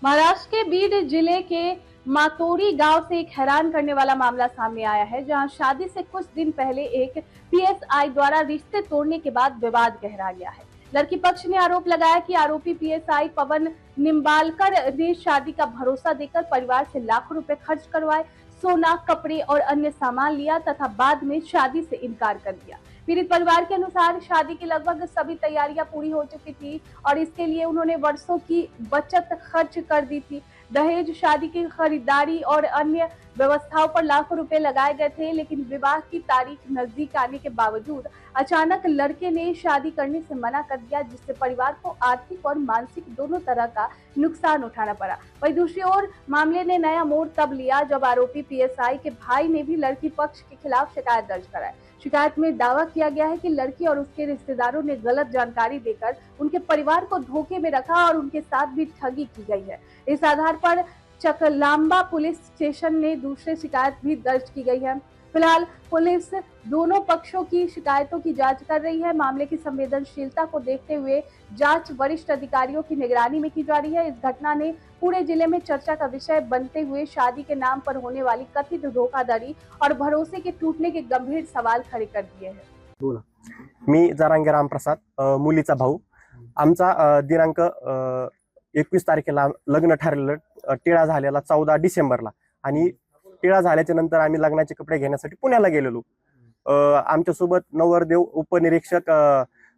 महाराष्ट्र के बीड जिले के मातोरी गांव से एक हैरान करने वाला मामला सामने आया है, जहां शादी से कुछ दिन पहले एक पीएसआई द्वारा रिश्ते तोड़ने के बाद विवाद गहरा गया है। लड़की पक्ष ने आरोप लगाया कि आरोपी पीएसआई पवन निम्बालकर ने शादी का भरोसा देकर परिवार से लाखों रुपए खर्च करवाए, सोना, कपड़े और अन्य सामान लिया तथा बाद में शादी से इनकार कर दिया। पीड़ित परिवार के अनुसार शादी की लगभग सभी तैयारियां पूरी हो चुकी थी और इसके लिए उन्होंने वर्षों की बचत खर्च कर दी थी। दहेज, शादी की खरीदारी और अन्य व्यवस्थाओं पर लाखों रुपए लगाए गए थे, लेकिन विवाह की तारीख नजदीक आने के बावजूद अचानक लड़के ने शादी करने से मना कर दिया, जिससे परिवार को आर्थिक और मानसिक दोनों तरह का नुकसान उठाना पड़ा। वहीं दूसरी ओर मामले ने नया मोड़ तब लिया जब आरोपी पीएसआई के भाई ने भी लड़की पक्ष के खिलाफ शिकायत दर्ज कराई। शिकायत में दावा किया गया है कि लड़की और उसके रिश्तेदारों ने गलत जानकारी देकर उनके परिवार को धोखे में रखा और उनके साथ भी ठगी की गई है। इस आधार पर चकलांबा पुलिस स्टेशन में दूसरी शिकायत भी दर्ज की गई है। फिलहाल पुलिस दोनों पक्षों की शिकायतों की जांच कर रही है। मामले की संवेदनशीलता को देखते हुए जांच वरिष्ठ अधिकारियों की निगरानी में की जा रही है। इस घटना ने पूरे जिले में चर्चा का विषय बनते हुए शादी के नाम पर होने वाली कथित धोखाधड़ी और भरोसे के टूटने के गंभीर सवाल खड़े कर दिए हैं। बोला। मी जरांगे रामप्रसाद, मुलीचा भाऊ। आमचा दिनांक 21 तारखेला लग्न ठरलेलं, टिळा झालेला 14 डिसेंबरला आणि टिळा झाल्याच्या नंतर आम्ही लग्नाचे कपडे घेण्यासाठी पुण्याला गेलेलो। आमच्यासोबत नवरदेव उपनिरीक्षक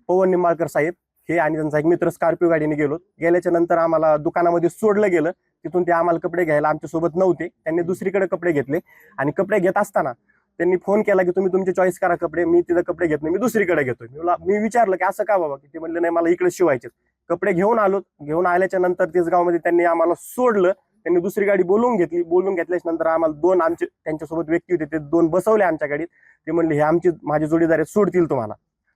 पवन निंबाळकर साहेब हे आणि त्यांचा एक मित्र स्कॉर्पिओ गाडीने गेल्याच्या नंतर आम्हाला दुकानामध्ये सोडलं गेलं। तिथून ते आम्हाला कपडे घ्यायला आमच्यासोबत नव्हते, त्यांनी दुसरीकडे कपडे घेतले आणि कपडे घेत असताना त्यांनी फोन केला की तुम्ही तुमचे चॉईस करा कपडे, मी तिथे कपडे घेत नाही, मी दुसरीकडे घेतोय। मी विचारलं की असं का बाबा, की ते म्हणले नाही मला इकडे शिवायचे। कपडे घेऊन आलो, घेऊन आल्याच्या नंतर तेसगावमध्ये त्यांनी आम्हाला सोडलं, त्यांनी दुसरी गाडी बोलवून घेतली। बोलवून घेतल्याच्या नंतर आम्हाला दोन आमचे त्यांच्यासोबत व्यक्ती होते, ते दोन बसवले आमच्या गाडीत। ते म्हणले हे माझे जोडीदार सोडतील तुम्हाला,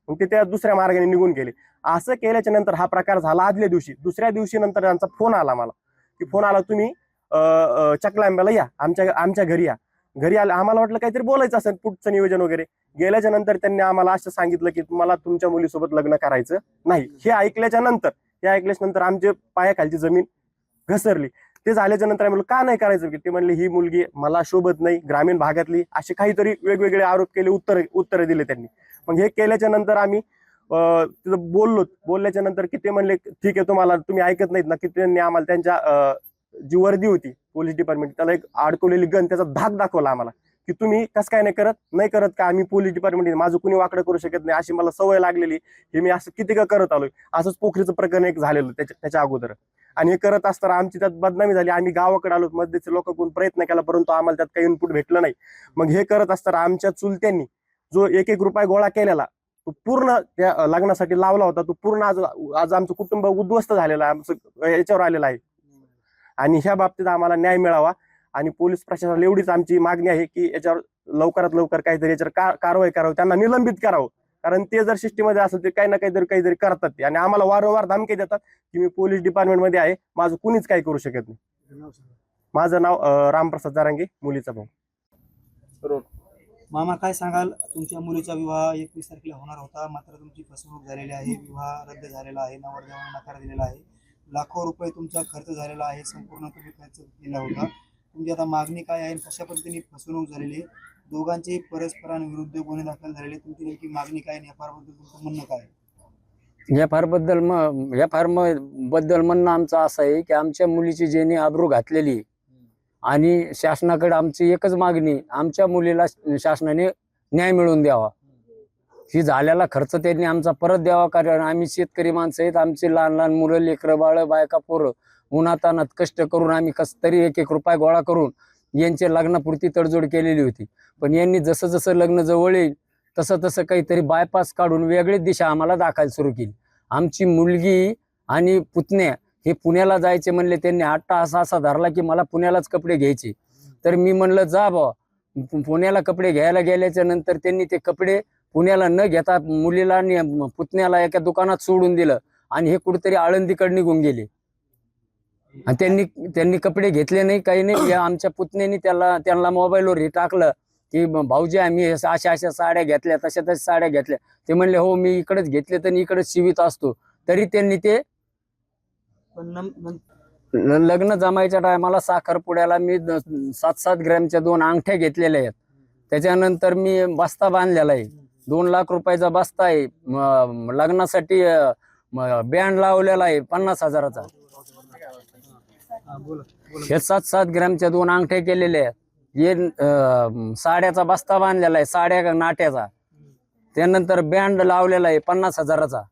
मग ते त्या दुसऱ्या मार्गाने निघून गेले। असं केल्याच्या नंतर हा प्रकार झाला आदल्या दिवशी। दुसऱ्या दिवशी नंतर त्यांचा फोन आला मला, की फोन आला तुम्ही चकलांब्याला या, आमच्या घरी या। घरी आले, आम्हाला वाटलं काहीतरी बोलायचं असेल, पुढचं नियोजन वगैरे। गेल्याच्या नंतर त्यांनी आम्हाला असं सांगितलं की मला तुमच्या मुलीसोबत लग्न करायचं नाही। हे ऐकल्याच्या नंतर आमच्या पायाखालची जमीन घसरली। ते झाल्याच्या नंतर आम्ही का नाही करायचं, की ते म्हणले ही मुलगी मला शोभत नाही, ग्रामीण भागातली, असे काहीतरी वेगवेगळे आरोप केले, उत्तर दिले त्यांनी। मग हे केल्याच्या नंतर आम्ही तिथं बोलल्याच्या नंतर की ते म्हणले ठीक आहे, तुम्ही ऐकत नाहीत ना, की त्यांनी आम्हाला त्यांच्या जी वर्दी होती पोलीस डिपार्टमेंट, त्याला एक अडकवलेली गन, त्याचा धाक दाखवला आम्हाला, की तुम्ही कसं काय नाही करत का, आम्ही पोलीस डिपार्टमेंट माझं कुणी वाकडं करू शकत नाही, अशी मला सवय लागलेली, हे मी असं किती का करत आलोय। असंच पोखरीचं प्रकरण एक झालेलं त्याच्या अगोदर, आणि हे करत असताना आमची त्यात बदनामी झाली। आम्ही गावाकडे आलो, मध्येचे लोक कोण प्रयत्न केला, परंतु आम्हाला त्यात काही इनपुट भेटलं नाही। मग हे करत असताना आमच्या चुलत्यांनी जो 1-1 रुपया गोळा केलेला, तो पूर्ण त्या लग्नासाठी लावला होता, तो पूर्ण आज आमचं कुटुंब उद्ध्वस्त झालेलं आहे, आमचं याच्यावर आलेलं आहे। आणि ह्या बाबतीत आम्हाला न्याय मिळावा आणि पोलीस प्रशासनाला एवढीच आमची मागणी आहे की याच्यावर लवकरात लवकर काहीतरी याच्यावर कारवाई करावी, त्यांना निलंबित करावं। कारण ते जर सिस्टीममध्ये असेल ते काही ना काहीतरी करतात ते, आणि आम्हाला वारंवार धमकी देतात की मी पोलीस डिपार्टमेंटमध्ये आहे, माझं कुणीच काही करू शकत नाही। माझं नाव रामप्रसाद जरांगे, मुलीचा भाऊ। मामा, काय सांगाल? तुमच्या मुलीचा विवाह 21 तारखेला होणार होता, मात्र तुमची फसवणूक झालेली आहे, विवाह रद्द झालेला आहे, नवरदेवाने नकार दिलेला आहे, लाखो रुपये तुमचा खर्च झालेला आहे, संपूर्ण तुम्ही खर्च केला होता। तुमची आता मागणी काय आहे, कशा पद्धतीने फसवणूक झालेली आहे, दोघांचे परस्परांविरुद्ध गुन्हे दाखल झालेले, तुमची नेमकी मागणी काय आहे, एफआर बद्दल तुमचं म्हणणं काय आहे? एफआर बद्दल म्हणणं आमचं असं आहे की आमच्या मुलीची ज्यांनी आबरू घातलेली आणि शासनाकडे आमची एकच मागणी, आमच्या मुलीला शासनाने न्याय मिळवून द्यावा। ही झालेला खर्च त्यांनी आमचा परत द्यावा, कारण आम्ही शेतकरी माणसं आहेत, आमची लहान लहान मुलं, लेकरं बाळ, बायका, पोरं उन्हातानात कष्ट करून आम्ही कस तरी 1-1 रुपया गोळा करून यांच्या लग्नापुरती तडजोड केलेली होती। पण यांनी जसं जसं लग्न जवळ येईल तसं तसं काहीतरी बायपास काढून वेगळीच दिशा आम्हाला दाखवायला सुरू केली। आमची मुलगी आणि पुतण्या हे पुण्याला जायचे म्हणले, त्यांनी हट्ट असा धरला की मला पुण्यालाच कपडे घ्यायचे। तर मी म्हणलं जा बा, पुण्याला कपडे घ्यायला गेल्याच्या नंतर त्यांनी ते कपडे पुण्याला न घेता मुलीला आणि पुतण्याला एका दुकानात सोडून दिलं आणि हे कुठेतरी आळंदीकडे निघून गेले। आणि त्यांनी कपडे घेतले नाही, काही नाही। आमच्या पुतण्यानी त्यांना मोबाईलवर हे टाकलं की भाऊजी आम्ही अशा साड्या घेतल्या, तशा साड्या घेतल्या। ते म्हणले हो मी इकडेच घेतले तर इकडेच शिवित असतो। तरी त्यांनी ते लग्न जमायच्या टायमाला साखरपुड्याला मी 7-7 ग्रॅमच्या 2 अंगठ्या घेतलेल्या आहेत. त्याच्यानंतर मी बस्ता बांधलेला आहे, 2 लाख रुपयाचा बस्ता आहे. लग्नासाठी बँड लावलेला आहे 50,000चा. हा, बोला बोला. हे 7-7 ग्रॅमच्या 2 अंगठ्या केलेल्या आहेत. हे साड्याचा बस्ता बांधलेला आहे, साड्या नाट्याचा. त्यानंतर बँड लावलेला आहे 50,000चा.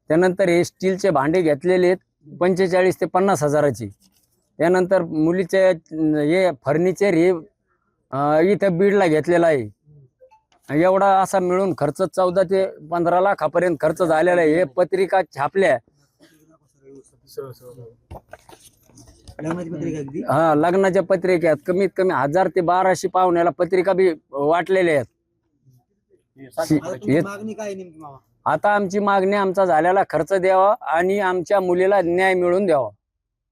त्यानंतर हे स्टीलचे भांडे घेतलेले आहेत 45 ते 50,000ची. त्यानंतर मुलीचे हे फर्निचर हे इथं बीडला घेतलेला आहे. एवढा असा मिळून खर्च 14 ते 15 लाखापर्यंत खर्च झालेला आहे. हे पत्रिका छापल्या, लग्नाची पत्रिका अगदी हा लग्नाच्या पत्रिकेत कमीत कमी 1000 ते 1200 पाहुण्याला पत्रिका बी वाटलेल्या आहेत. आता तुमची मागणी काय आहे नेमकी मामा? आता आमची मागणी आमचा झालेला खर्च द्यावा आणि आमच्या मुलीला न्याय मिळवून द्यावा.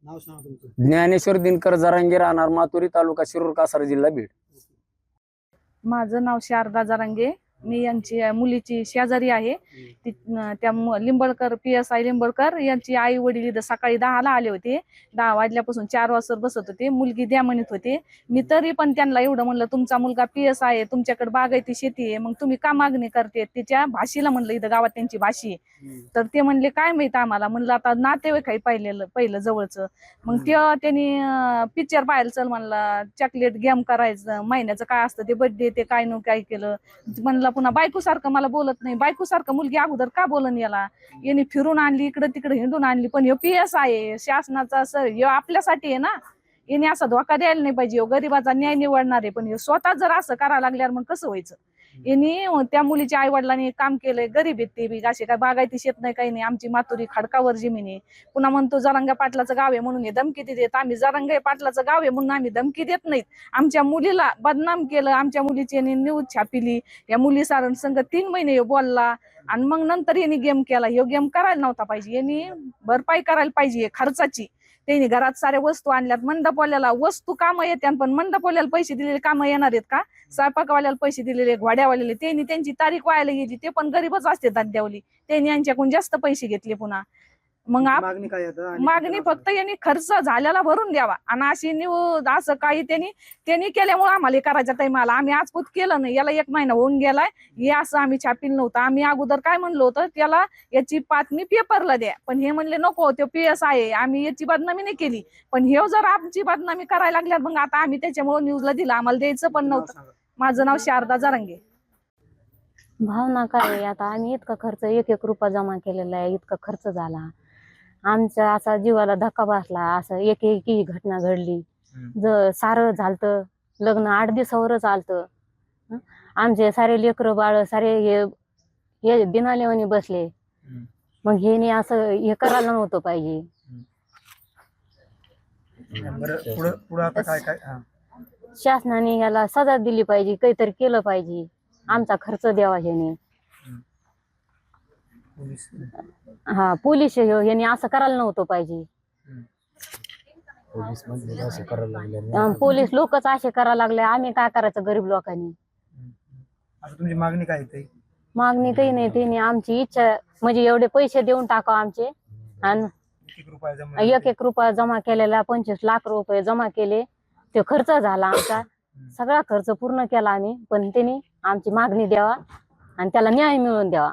नाव सांगा तुमचं. ज्ञानेश्वर दिनकर जरांगे, राहणार मातुरी, तालुका शिरूर, कासार, जिल्हा बीड. माझं नाव शारदा जरांगे. मी यांची मुलीची शेजारी आहे. त्या लिंबळकर PSI लिंबळकर यांची आई वडील इथं सकाळी 10ला आले होते. 10 वाजल्यापासून 4 वाजता बसत होते. मुलगी द्या म्हणत होते. मी तरी पण त्यांना एवढं म्हणलं, तुमचा मुलगा PSI आहे, तुमच्याकडे बागायती शेती आहे, मग तुम्ही का मागणी करते? तिच्या भाषेला म्हणलं, इथं गावात त्यांची भाषी आहे. तर ते म्हणले काय माहित आम्हाला. म्हणलं आता नातेवाईक काही पहिलं जवळचं. मग त्यांनी पिक्चर पाहायला चल म्हणला, चॉकलेट गेम करायचं, महिन्याचं काय असतं ते बर्थडे, ते काय न काय केलं म्हणलं. पुन्हा बायको सारखं मला बोलत नाही. बायको सारखं मुलगी अगोदर का बोलन याला? यांनी फिरून आणली, इकडे तिकडे हिंडून आणली. पण ह्यो PSI आहे, शासनाचा सर, ह्यो आपल्यासाठी आहे ना. याने असा धोका द्यायला नाही पाहिजे. ह्यो गरीबाचा न्याय निवडणार आहे. पण ह्यो स्वतः जर असं करायला लागल्यावर मग कसं व्हायचं? यांनी त्या मुलीच्या आई वडिलांनी काम केलंय. गरीब आहेत ते बी, असे काय बागायती शेत नाही, काही नाही. आमची मातुरी खडकावर जमीन आहे. पुन्हा म्हणतो जरांगा पाटलाचं गाव आहे म्हणून हे धमकी देत. आम्ही जरांगा पाटलाचं गाव आहे म्हणून आम्ही धमकी देत नाहीत. आमच्या मुलीला बदनाम केलं. आमच्या मुलीची यांनी न्यूज छापिली. या मुली सारण संघ 3 महिने बोलला आणि मग नंतर यांनी गेम केला. ह्यो गेम करायला नव्हता पाहिजे. यांनी भरपाई करायला पाहिजे खर्चाची. त्यांनी घरात साऱ्या वस्तू आणल्यात. मंडपवाल्याला वस्तू कामं येतात, पण मंडपवाल्याला पैसे दिलेले कामं येणार आहेत का? स्वयंपाकवाल्याला पैसे दिलेले, घोड्यावाल्याला त्यांनी त्यांची तारीख व्हायला गेली. ते पण गरीबच असते दाद्यावली. त्यांनी यांच्याकडून जास्त पैसे घेतले. पुन्हा मग मागणी काय आता? आणि मागणी फक्त यांनी खर्च झालेला भरून द्यावा. आणि अशी न्यूज असं काही त्यांनी केल्यामुळे आम्हाला करायच्या टाइमाला आम्ही आजपूत केलं नाही. याला 1 महिना होऊन गेलाय. हे असं आम्ही छापील नव्हतं. आम्ही अगोदर काय म्हणलो होतं, त्याला याची बातमी पेपरला द्या. पण हे म्हणले नको, तो PSI आहे, आम्ही याची बदनामी नाही केली. पण हे जर आमची बदनामी करायला लागल्या मग आता आम्ही त्याच्यामुळे न्यूजला दिलं. आम्हाला द्यायचं पण नाव नव्हतं. सांगा. माझं नाव शारदा जरांगे. भावना काय आहे, आता आम्ही इतका खर्च 1-1 रुपया जमा केलेला आहे. इतका खर्च झाला आमच्या, असा जीवाला धक्का बसला. असं एक ही घटना घडली. सारं झालतं, लग्न 8 दिवसावरच आलतं. आमचे सारे लेकरं बाळ सारे हे बिनालेवानी बसले. मग हे असं हे करायला नव्हतं पाहिजे. बरं, पुढं आता काय काय? हा. शासनाने याला सजा दिली पाहिजे, काहीतरी केलं पाहिजे. आमचा खर्च द्यावा ह्याने. पोलीस हा, पोलीस ह्याने असं करायला नव्हतं पाहिजे. पोलीस लोकच असे करायला लागले. आम्ही काय करायचं गरीब लोकांनी? आता तुमची मागणी काय आहे? मागणी काही नाही. त्यांनी आमची इच्छा म्हणजे एवढे पैसे देऊन टाका आमचे. आणि 1 रुपया जमा 1-1 रुपया जमा केलेला 25 लाख रुपये जमा केले. ते खर्च झाला आमचा, सगळा खर्च पूर्ण केला आम्ही. पण त्यांनी आमची मागणी द्यावा आणि त्याला न्याय मिळवून द्यावा.